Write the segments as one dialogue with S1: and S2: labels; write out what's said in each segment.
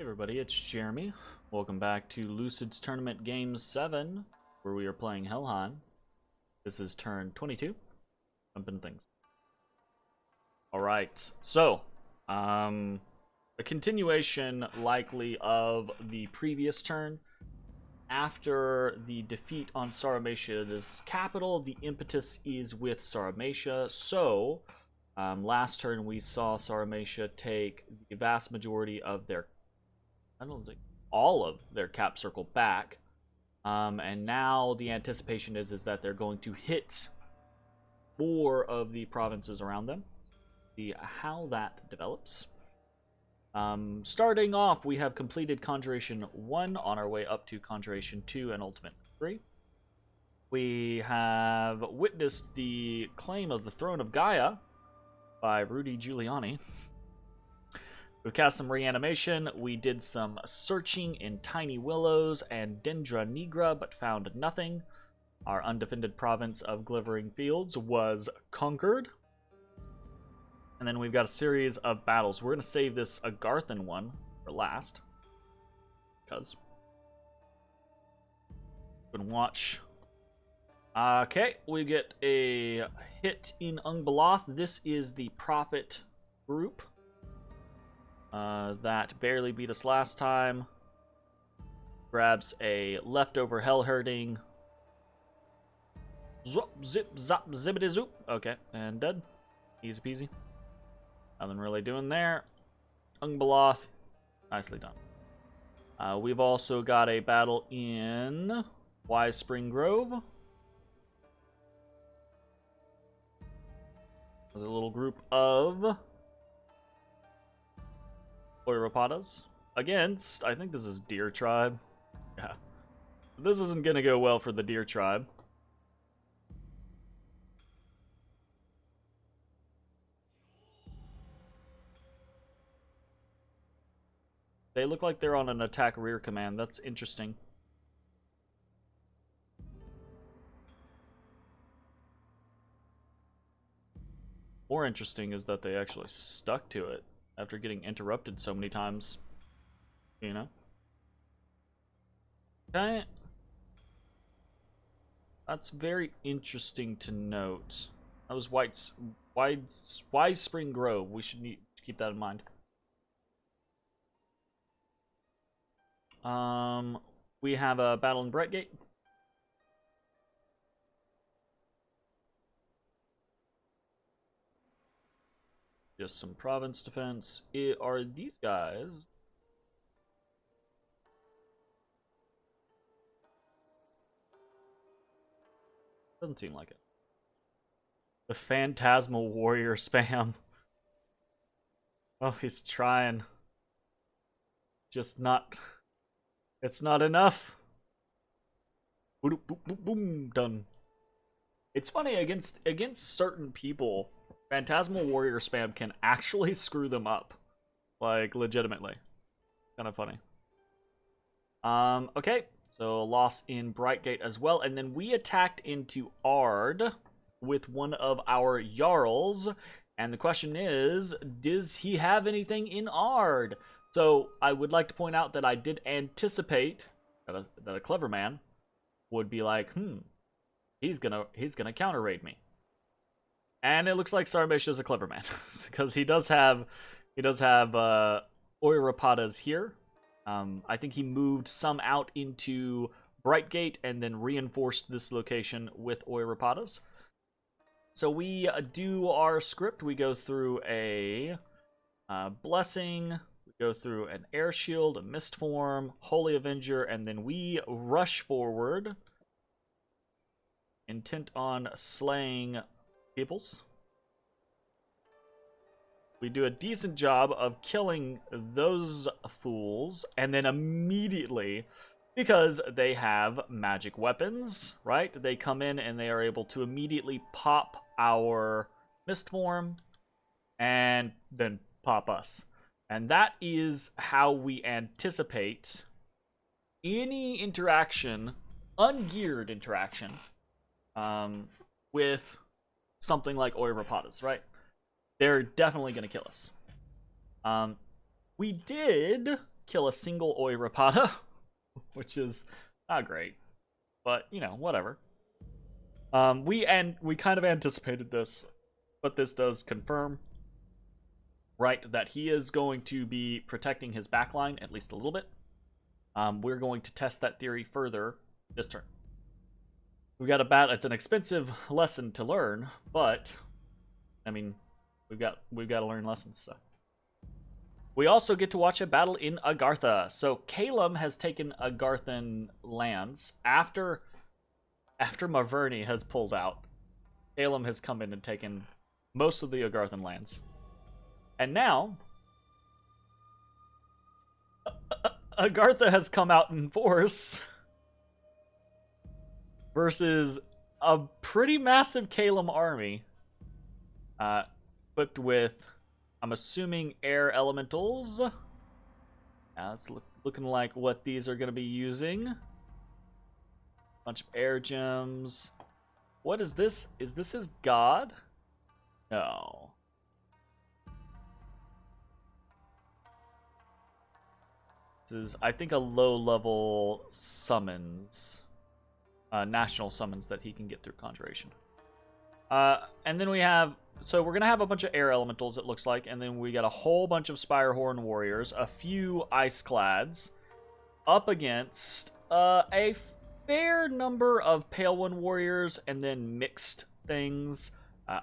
S1: Everybody, it's Jeremy. Welcome back to Lucid's Tournament Game 7, where we are playing Helheim. This is turn 22. Jumping things. Alright, so, a continuation, likely, of the previous turn. After the defeat on Sarmacia's capital, the impetus is with Sarmacia, so, last turn we saw Sarmacia take the vast majority of their I don't think all of their cap circle back, and now the anticipation is that they're going to hit more of the provinces around them. See how that develops. Starting off, we have completed Conjuration 1 on our way up to Conjuration 2 and Ultimate 3. We have witnessed the claim of the Throne of Gaia by Rudy Giuliani. We cast some reanimation, we did some searching in Tiny Willows and Dendra Nigra, but found nothing. Our undefended province of Glittering Fields was conquered. And then we've got a series of battles. We're going to save this Agarthan one for last. Because. Good watch. Okay, we get a hit in Ungbeloth. This is the Prophet group. That barely beat us last time. Grabs a leftover hell herding. Zop, zip, zop, zippity zoop. Okay, and dead. Easy peasy. Nothing really doing there. Ungbeloth. Nicely done. We've also got a battle in Wise Spring Grove. With a little group of Oirapadas against, I think this is Deer Tribe. Yeah. This isn't gonna go well for the Deer Tribe. They look like they're on an attack rear command. That's interesting. More interesting is that they actually stuck to it after getting interrupted so many times, you know? Okay. That's very interesting to note. That was Wise Spring Grove. We should keep that in mind. We have a battle in Brightgate. Just some province defense. Are these guys? Doesn't seem like it. The Phantasmal Warrior spam. Oh, he's trying. Just not. It's not enough. Boom, boom, boom, boom, done. It's funny against certain people. Phantasmal Warrior spam can actually screw them up. Like, legitimately. Kind of funny. Okay. So, loss in Brightgate as well. And then we attacked into Ard with one of our Jarls. And the question is, does he have anything in Ard? So, I would like to point out that I did anticipate that a clever man would be like, he's gonna counter-raid me. And it looks like Sarmacia is a clever man, because he does have Oirapadas here. I think he moved some out into Brightgate and then reinforced this location with Oirapadas. So we do our script. We go through a Blessing, we go through an Air Shield, a Mist Form, Holy Avenger, and then we rush forward, intent on slaying peoples. We do a decent job of killing those fools, and then immediately, because they have magic weapons, right? They come in and they are able to immediately pop our Mist Form, and then pop us. And that is how we anticipate any interaction, ungeared interaction, with something like Oirapadas, right? They're definitely going to kill us. We did kill a single Oi Rapada, which is not great, but you know, whatever. We kind of anticipated this, but this does confirm, right, that he is going to be protecting his backline at least a little bit. We're going to test that theory further this turn. We got a battle. It's an expensive lesson to learn, but I mean, we've got to learn lessons. So we also get to watch a battle in Agartha. So Calum has taken Agarthan lands after Maverni has pulled out. Calum has come in and taken most of the Agarthan lands, and now Agartha has come out in force versus a pretty massive Calum army, equipped with, I'm assuming, air elementals. It's looking like what these are going to be using. Bunch of air gems. What is this? Is this his god? No. This is, I think, a low-level summons. National summons that he can get through Conjuration. And then we have... So we're going to have a bunch of air elementals, it looks like. And then we got a whole bunch of Spirehorn warriors. A few Iceclads. Up against a fair number of Pale One warriors. And then mixed things.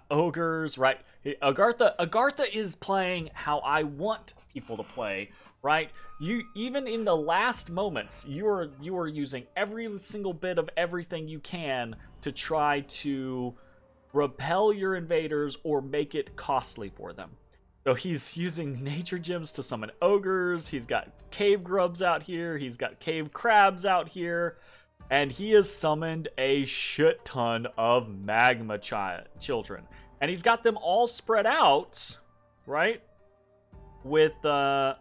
S1: Ogres, right? Agartha is playing how I want people to play, right? You, even in the last moments, you are using every single bit of everything you can to try to repel your invaders or make it costly for them. So he's using nature gems to summon ogres. He's got cave grubs out here. He's got cave crabs out here. And he has summoned a shit ton of magma children. And he's got them all spread out, right? With the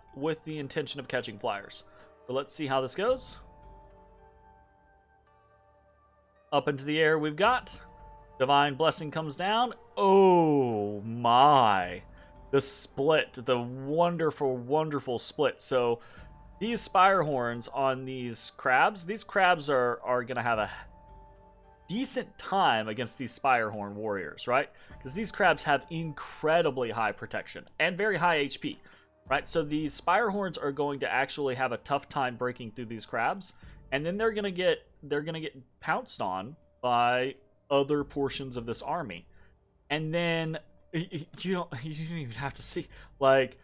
S1: intention of catching flyers. So let's see how this goes. Up into the air we've got. Divine Blessing comes down. Oh my. The split. The wonderful, wonderful split. So these Spirehorns on these crabs are going to have a decent time against these Spirehorn warriors, right? Because these crabs have incredibly high protection and very high HP, right? So these Spirehorns are going to actually have a tough time breaking through these crabs, and then they're gonna get pounced by other portions of this army, and then you don't even have to see, like,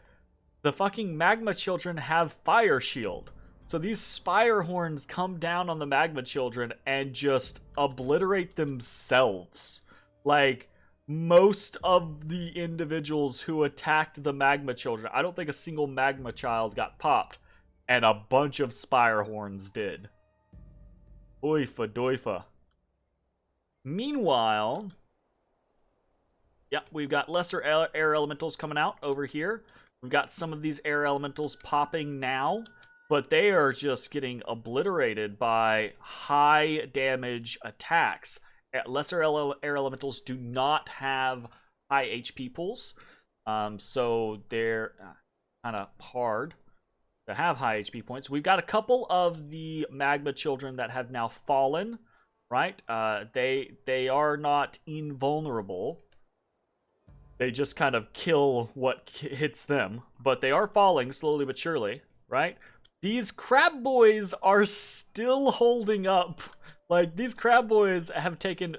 S1: the fucking magma children have fire shield. So these Spirehorns come down on the magma children and just obliterate themselves. Like, most of the individuals who attacked the magma children, I don't think a single magma child got popped, and a bunch of Spirehorns did. Oifa doifa. Meanwhile, yeah, we've got lesser air elementals coming out over here. We've got some of these air elementals popping now, but they are just getting obliterated by high damage attacks. Lesser air elementals do not have high HP pools, so they're kind of hard to have high HP points. We've got a couple of the magma children that have now fallen, right? They are not invulnerable. They just kind of kill what hits them, but they are falling slowly but surely, right? These crab boys are still holding up. Like, these crab boys have taken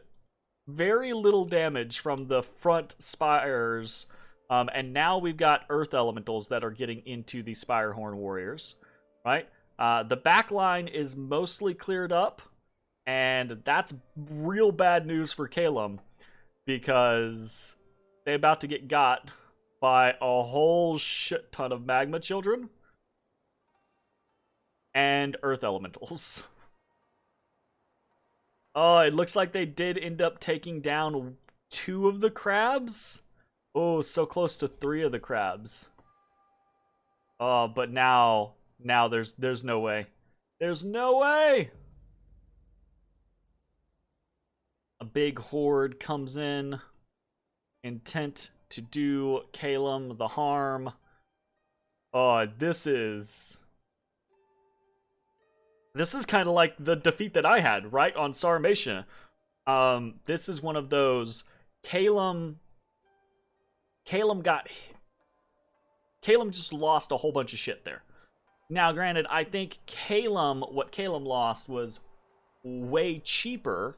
S1: very little damage from the front spires, and now we've got earth elementals that are getting into the Spirehorn warriors, right? The back line is mostly cleared up, and that's real bad news for Calum, because they're about to get got by a whole shit ton of magma children and earth elementals. Oh, it looks like they did end up taking down 2 of the crabs. Oh, so close to 3 of the crabs. Oh, but now there's no way. There's no way! A big horde comes in, intent to do Calum the harm. Oh, this is this is kind of like the defeat that I had, right, on Sarmatia. This is one of those Calum just lost a whole bunch of shit there. Now, granted, I think what Calum lost was way cheaper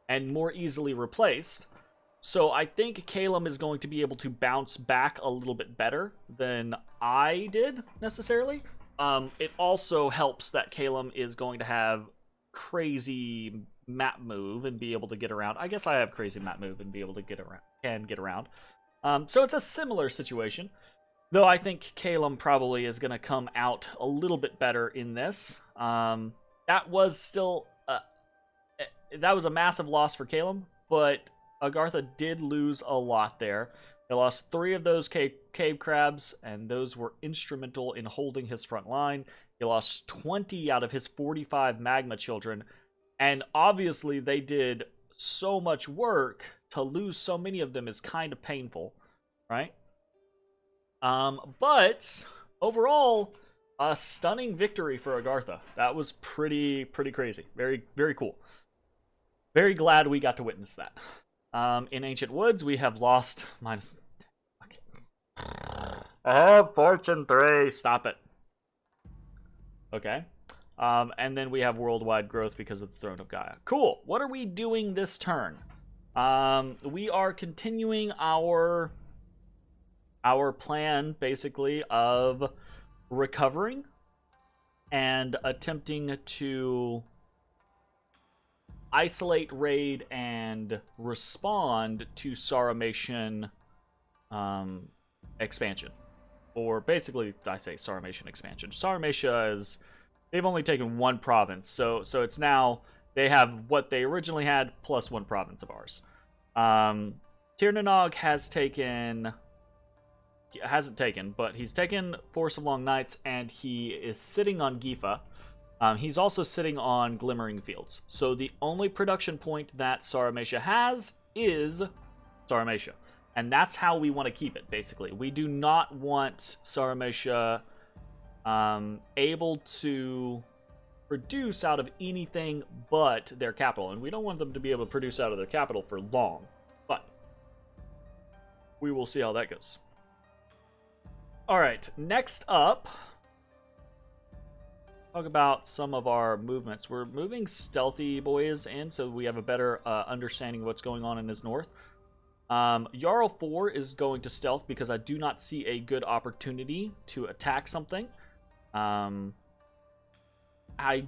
S1: and more easily replaced. So I think Calum is going to be able to bounce back a little bit better than I did, necessarily. It also helps that Calum is going to have crazy map move and be able to get around. I guess I have crazy map move and be able to get around. So it's a similar situation. Though I think Calum probably is going to come out a little bit better in this. That was still... that was a massive loss for Calum, but Agartha did lose a lot there. He lost 3 of those cave crabs, and those were instrumental in holding his front line. He lost 20 out of his 45 magma children, and obviously they did so much work. To lose so many of them is kind of painful, right? But overall, a stunning victory for Agartha. That was pretty crazy. Very, very cool. Very glad we got to witness that. In Ancient Woods, we have lost minus... Okay. Fortune 3. Stop it. Okay. And then we have worldwide growth because of the Throne of Gaia. Cool. What are we doing this turn? We are continuing our plan, basically, of recovering and attempting to isolate, raid, and respond to Saramation expansion. Or basically, I say Saramation expansion. Sarmatia is... They've only taken 1 province, so it's now... They have what they originally had, plus 1 province of ours. Tirnanog has taken... hasn't taken, but he's taken Force of Long Nights, and he is sitting on Gifa. He's also sitting on Glimmering Fields. So the only production point that Sarmatia has is Sarmatia. And that's how we want to keep it, basically. We do not want Sarmatia able to produce out of anything but their capital. And we don't want them to be able to produce out of their capital for long. But we will see how that goes. Alright, next up, talk about some of our movements. We're moving Stealthy Boys in so we have a better understanding of what's going on in his north. Jarl 4 is going to stealth because I do not see a good opportunity to attack something. I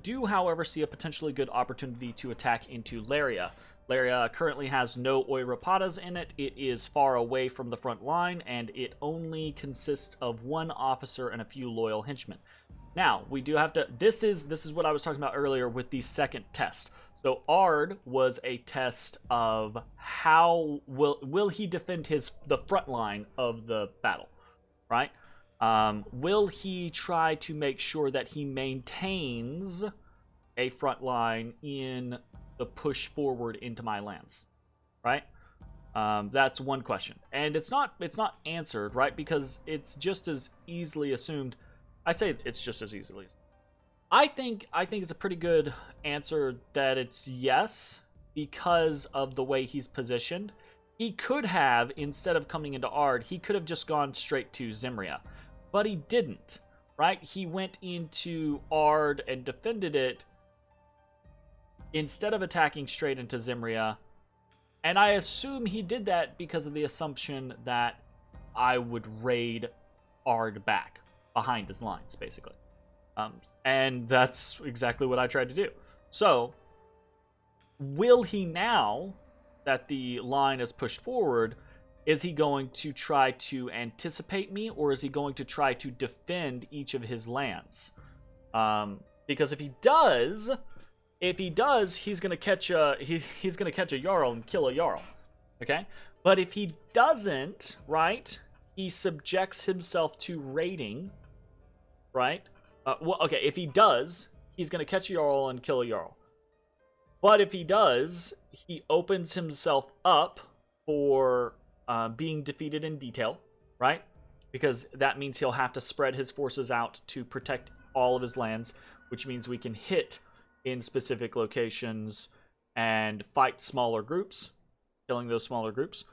S1: do, however, see a potentially good opportunity to attack into Laria. Laria currently has no Oirapatas in it. It is far away from the front line, and it only consists of 1 officer and a few loyal henchmen. Now, we do have to... This is what I was talking about earlier with the second test. So Ard was a test of how will he defend the front line of the battle, right? Will he try to make sure that he maintains a front line in the push forward into my lands, right? That's one question, and it's not answered, right? Because it's just as easily assumed. I say it's just as easily. I think it's a pretty good answer that it's yes, because of the way he's positioned. He could have, instead of coming into Ard, he could have just gone straight to Zimria. But he didn't, right? He went into Ard and defended it instead of attacking straight into Zimria. And I assume he did that because of the assumption that I would raid Ard back behind his lines, basically. And that's exactly what I tried to do. So, will he now that the line is pushed forward, is he going to try to anticipate me, or is he going to try to defend each of his lands? Because if he does, he's gonna catch a he's gonna catch a Jarl and kill a Jarl. Okay? But if he doesn't, right, he subjects himself to raiding, right? Well, okay, if he does, he's gonna catch a Jarl and kill a Jarl. But if he does, he opens himself up for being defeated in detail, right? Because that means he'll have to spread his forces out to protect all of his lands, which means we can hit in specific locations and fight smaller groups, killing those smaller groups.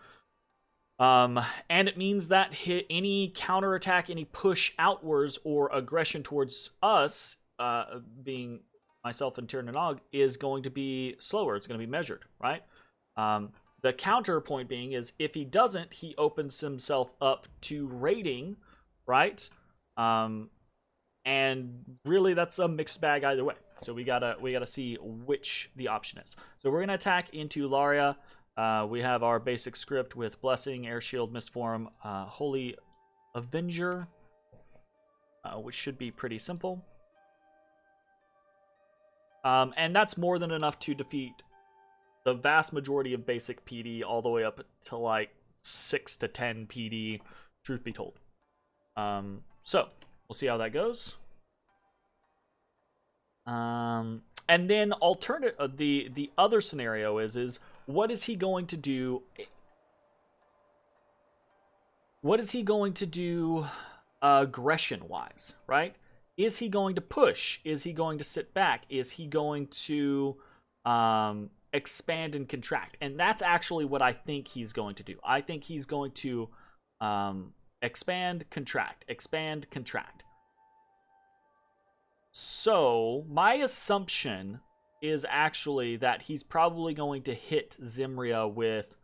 S1: And it means that any counterattack, any push outwards or aggression towards us, being myself and Tirnanog, is going to be slower. It's going to be measured, right? The counterpoint being is if he doesn't, he opens himself up to raiding, right? And really, that's a mixed bag either way. So we gotta see which the option is. So we're gonna attack into Laria. We have our basic script with Blessing, Air Shield, Mistform, Holy Avenger, which should be pretty simple. And that's more than enough to defeat the vast majority of basic PD, all the way up to like 6 to 10 PD, truth be told. So we'll see how that goes. And then the other scenario is what is he going to do? What is he going to do aggression wise, right? Is he going to push? Is he going to sit back? Is he going to expand and contract? And that's actually what I think he's going to do. I think he's going to expand, contract, expand, contract. So my assumption is actually that he's probably going to hit Zimria with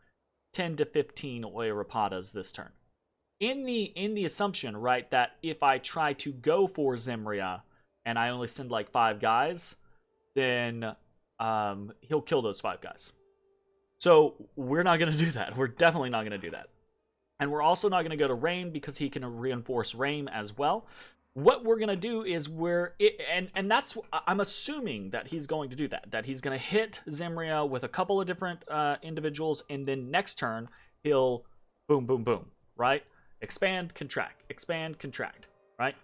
S1: 10 to 15 Oirapatas this turn. In the assumption, right, that if I try to go for Zimria and I only send like 5 guys, then he'll kill those 5 guys. So we're not going to do that. We're definitely not going to do that. And we're also not going to go to Rain because he can reinforce Rain as well. What we're going to do is and that's, I'm assuming that he's going to do that. That he's going to hit Zimria with a couple of different individuals, and then next turn, he'll boom, boom, boom, right? Expand, contract, right?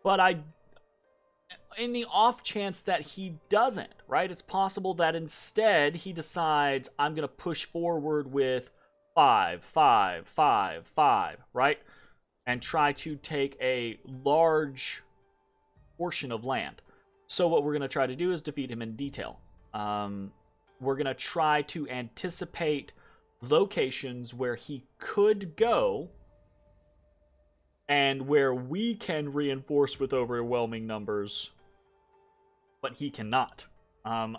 S1: But in the off chance that he doesn't, right? It's possible that instead he decides, I'm going to push forward with 5, 5, 5, 5, right? And try to take a large portion of land. So what we're going to try to do is defeat him in detail. We're going to try to anticipate locations where he could go and where we can reinforce with overwhelming numbers, but he cannot.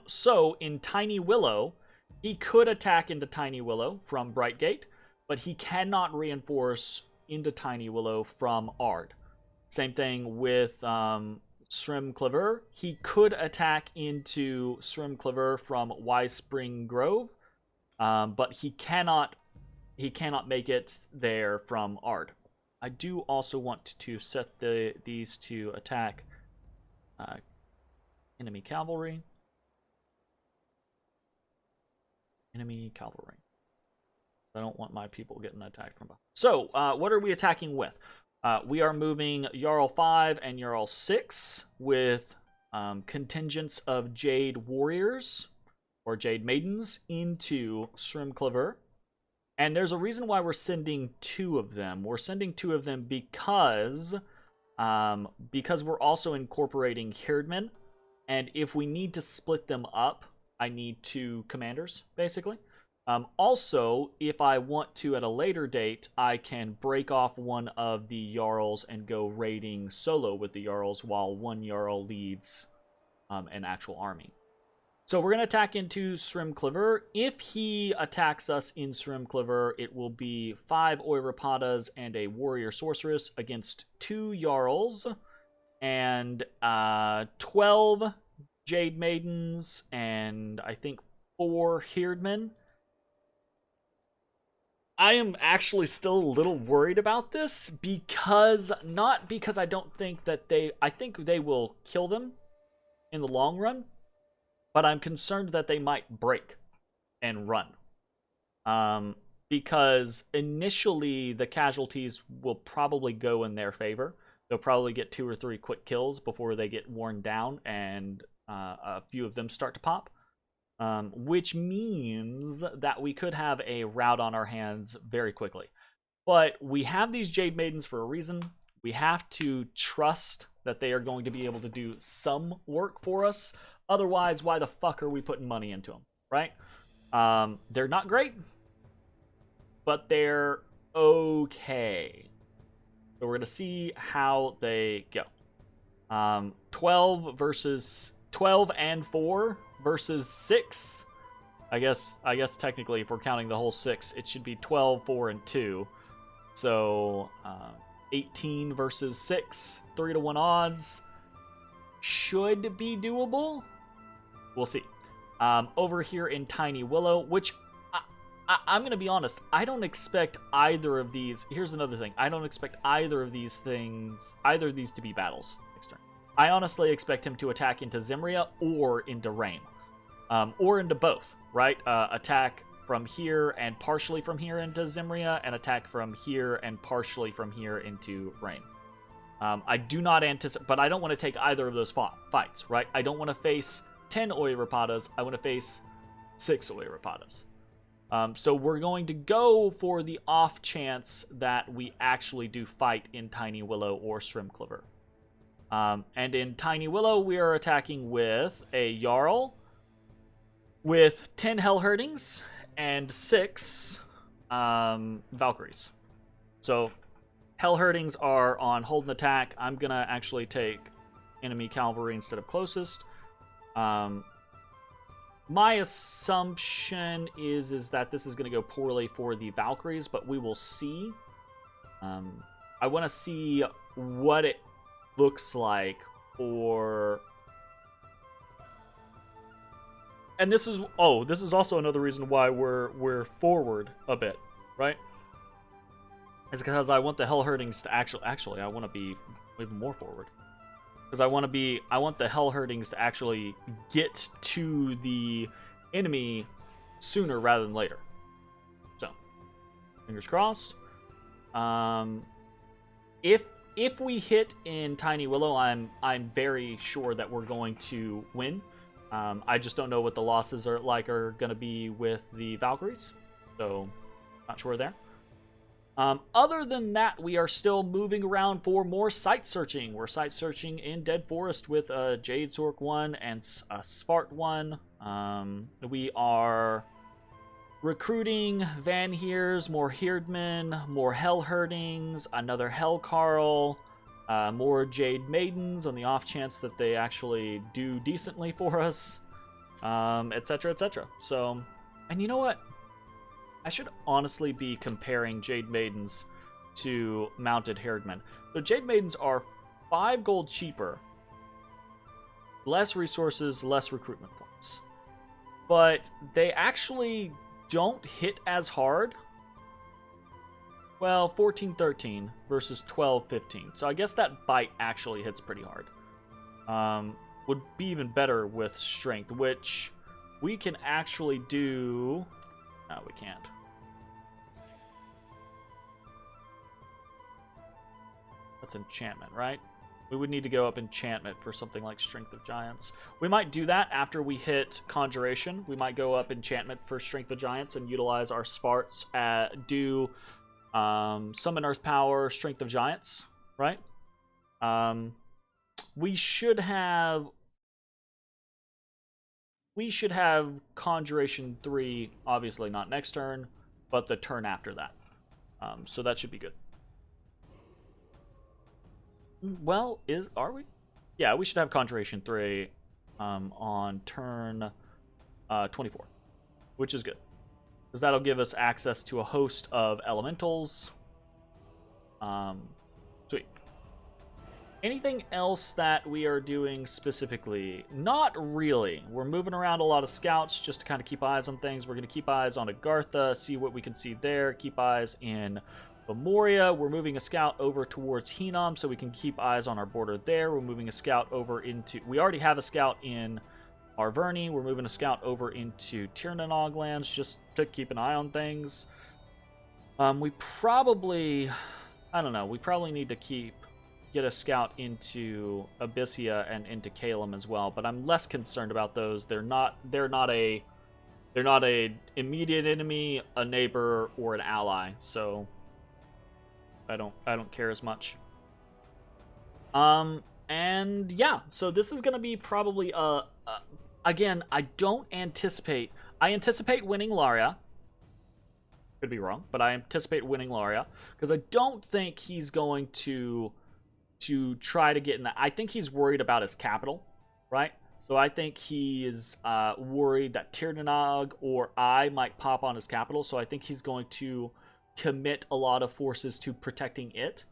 S1: So in Tiny Willow, he could attack into Tiny Willow from Brightgate, but he cannot reinforce into Tiny Willow from Ard. Same thing with Srimclever. He could attack into Srimclever from Wise Spring Grove, but he cannot make it there from Ard. I do also want to set these to attack enemy cavalry. Enemy cavalry. I don't want my people getting attacked from behind. So, what are we attacking with? We are moving Jarl 5 and Jarl 6 with contingents of Jade Warriors or Jade Maidens into Srimclever. And there's a reason why we're sending 2 of them. We're sending 2 of them because we're also incorporating Herdmen. And if we need to split them up, I need 2 commanders, basically. Also, if I want to at a later date, I can break off one of the Jarls and go raiding solo with the Jarls while one Jarl leads an actual army. So we're going to attack into Srimclever. If he attacks us in Srimclever, it will be 5 Oirapatas and a Warrior Sorceress against 2 Jarls and 12 Jade Maidens and I think 4 Herdmen. I am actually still a little worried about this not because I don't think that I think they will kill them in the long run, but I'm concerned that they might break and run. Because initially the casualties will probably go in their favor. They'll probably get 2 or 3 quick kills before they get worn down and a few of them start to pop. Which means that we could have a rout on our hands very quickly. But we have these Jade Maidens for a reason. We have to trust that they are going to be able to do some work for us. Otherwise, why the fuck are we putting money into them, right? They're not great, but they're okay. So we're going to see how they go. 12 and 4 versus 6. I guess technically if we're counting the whole 6, it should be 12, 4, and 2. So 18 versus 6, 3-1 odds. Should be doable. We'll see. Over here in Tiny Willow, which I'm going to be honest, I don't expect either of these. Here's another thing. I don't expect either of these to be battles next turn. I honestly expect him to attack into Zimria or into Rain. Or into both, right? Attack from here and partially from here into Zimria, and attack from here and partially from here into Rain. I do not anticipate, but I don't want to take either of those fights, right? I don't want to face 10 Oyripadas. I want to face 6 Oyripadas. So we're going to go for the off chance that we actually do fight in Tiny Willow or Shrimcliver. And in Tiny Willow, we are attacking with a Jarl, with 10 Hellherdings and 6 Valkyries. So Hellherdings are on hold and attack. I'm going to actually take enemy cavalry instead of closest. My assumption is that this is going to go poorly for the Valkyries, but we will see. I want to see what it looks like for... And this is also another reason why we're forward a bit, right? It's because I want the Hellherdings to actually I want to be even more forward. Because I want the Hellherdings to actually get to the enemy sooner rather than later. So, fingers crossed. If we hit in Tiny Willow, I'm very sure that we're going to win. I just don't know what the losses are going to be with the Valkyries. So, not sure there. Other than that, we are still moving around for more site searching. We're site searching in Dead Forest with a Jade Sork 1 and a Svart 1. We are recruiting Van Heers, more Heerdmen, more Hellherdings, another Hellcarl, more Jade Maidens on the off chance that they actually do decently for us, etc., etc. So, and you know what? I should honestly be comparing Jade Maidens to mounted Herdmen. So Jade Maidens are 5 gold cheaper, less resources, less recruitment points. But they actually don't hit as hard. Well, 14-13 versus 12-15. So I guess that bite actually hits pretty hard. Would be even better with strength, which we can actually do... No, we can't. That's enchantment, right? We would need to go up enchantment for something like Strength of Giants. We might do that after we hit Conjuration. We might go up enchantment for Strength of Giants and utilize our Svarts do Summon Earth Power, Strength of Giants, right? We should have Conjuration 3, obviously not next turn, but the turn after that. So that should be good. Well, are we? Yeah, we should have Conjuration 3 on turn 24, which is good. Because that'll give us access to a host of elementals. Sweet. Anything else that we are doing specifically? Not really. We're moving around a lot of scouts just to kind of keep eyes on things. We're going to keep eyes on Agartha, see what we can see there. Keep eyes in Lemuria. We're moving a scout over towards Hinnom so we can keep eyes on our border there. We're moving a scout over into... We already have a scout in Arverni. We're moving a scout over into Tirnanog lands just to keep an eye on things. We probably... I don't know. We probably need to get a scout into Abyssia and into Calum as well, but I'm less concerned about those. They're not a immediate enemy, a neighbor, or an ally, so I don't care as much. And And yeah, so this is going to be probably again, I anticipate winning Laria. Could be wrong, but I anticipate winning Laria because I don't think he's going to try to get in that. I think he's worried about his capital, right? So I think he is worried that Tirnanog or I might pop on his capital. So I think he's going to commit a lot of forces to protecting it,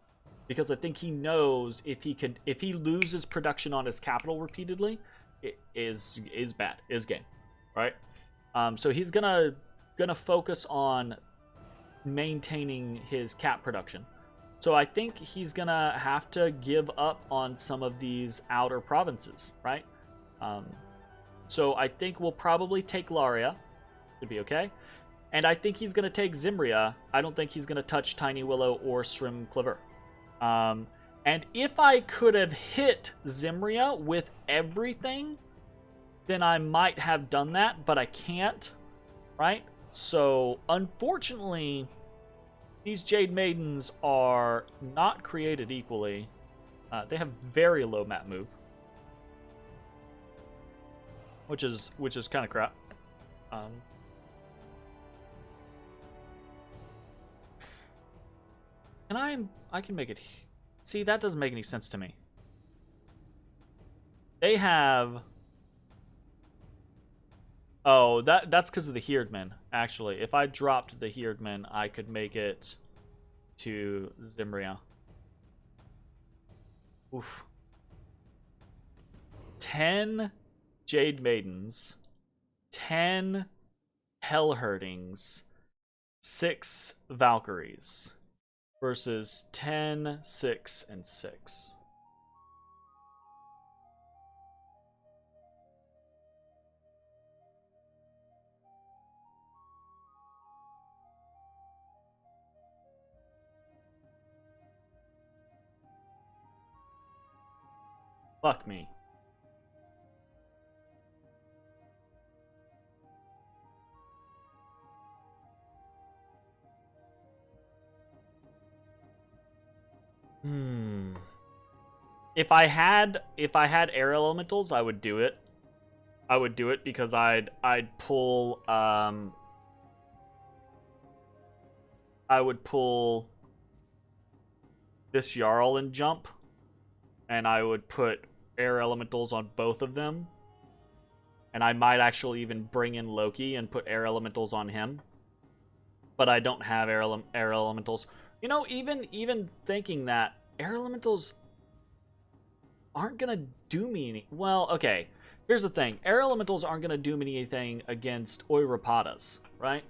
S1: because I think he knows if he loses production on his capital repeatedly, it is bad, is game, right? So he's gonna focus on maintaining his cap production. So I think he's gonna have to give up on some of these outer provinces, right? So I think we'll probably take Laria. Should be okay. And I think he's gonna take Zimria. I don't think he's gonna touch Tiny Willow or Shrimcliver. And if I could have hit Zimria with everything, then I might have done that, but I can't, right? So, unfortunately, these Jade Maidens are not created equally. They have very low map move, which is kind of crap. And I can make it. See, that doesn't make any sense to me. They have. Oh, that's because of the Herdmen, actually. If I dropped the Herdmen, I could make it to Zimria. Oof. 10 Jade Maidens, 10 Hellherdings, 6 Valkyries versus 10, 6, and 6. Fuck me. If I had air elementals, I would do it. I would do it because I'd pull I would pull this Jarl and jump, and I would put air elementals on both of them. And I might actually even bring in Loki and put air elementals on him. But I don't have air elementals. You know, even thinking that air elementals aren't gonna do me any. Well, okay. Here's the thing: air elementals aren't gonna do me anything against Oirapadas, right?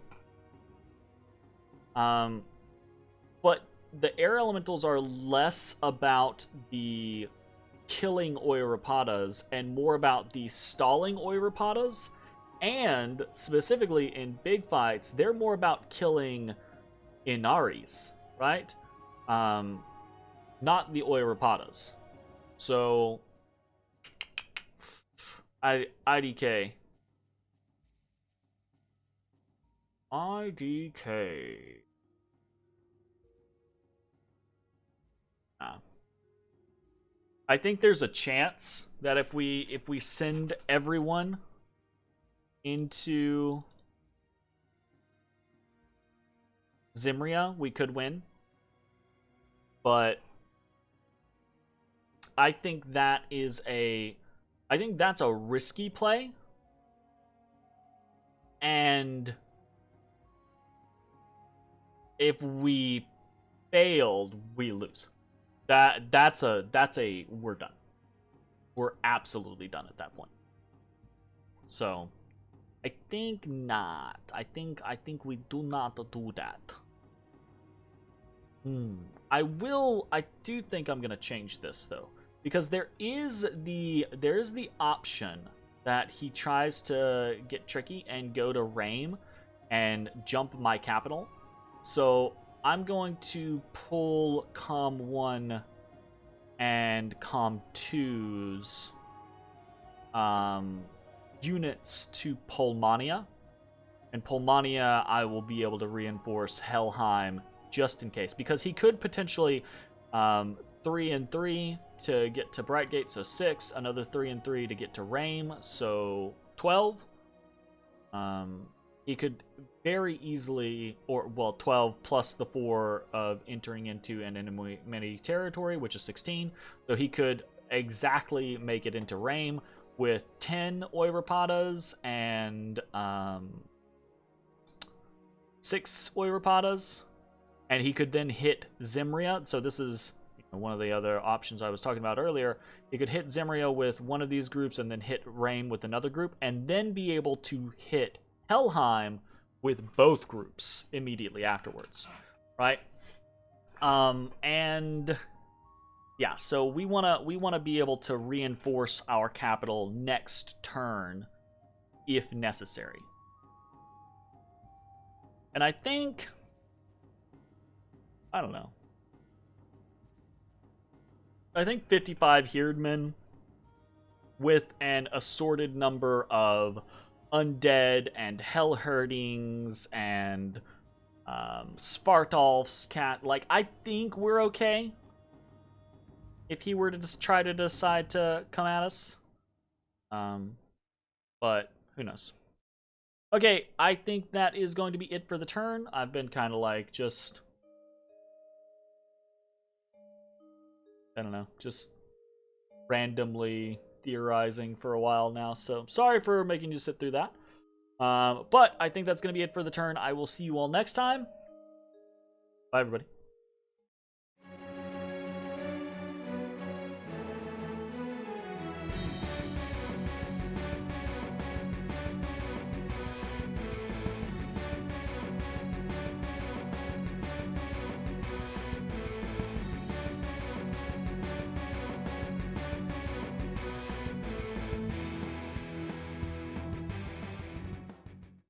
S1: But the air elementals are less about the killing Oirapadas and more about the stalling Oirapadas. And specifically in big fights, they're more about killing Inaris, right? Not the Oirapadas. So, IDK. I think there's a chance that if we send everyone into Zimria, we could win. But I think that's a risky play. And if we failed, we lose. That's a we're done. We're absolutely done at that point. So I think not. I think we do not do that. I do think I'm gonna change this though, because there is the option that he tries to get tricky and go to Rame and jump my capital. So I'm going to pull Com 1 and Com 2's units to Polmania. And Polmania, I will be able to reinforce Helheim just in case, because he could potentially 3 and 3 to get to Brightgate, so 6. Another 3 and 3 to get to Rame, so 12. He could very easily, 12 plus the 4 of entering into an enemy territory, which is 16. So he could exactly make it into Rame with 10 Oiripadas and 6 Oiripadas. And he could then hit Zimria. So this is one of the other options I was talking about earlier. He could hit Zimria with one of these groups and then hit Rame with another group, and then be able to hit Helheim with both groups immediately afterwards, right? And yeah, so we wanna be able to reinforce our capital next turn if necessary. And I think, I don't know, I think 55 Herdmen with an assorted number of undead and hellherdings and Spartolf's cat, like, I think we're okay if he were to just try to decide to come at us. But who knows? Okay, I think that is going to be it for the turn. I've been kind of like just, I don't know, just randomly theorizing for a while now, so sorry for making you sit through that. But I think that's going to be it for the turn. I will see you all next time. Bye, everybody.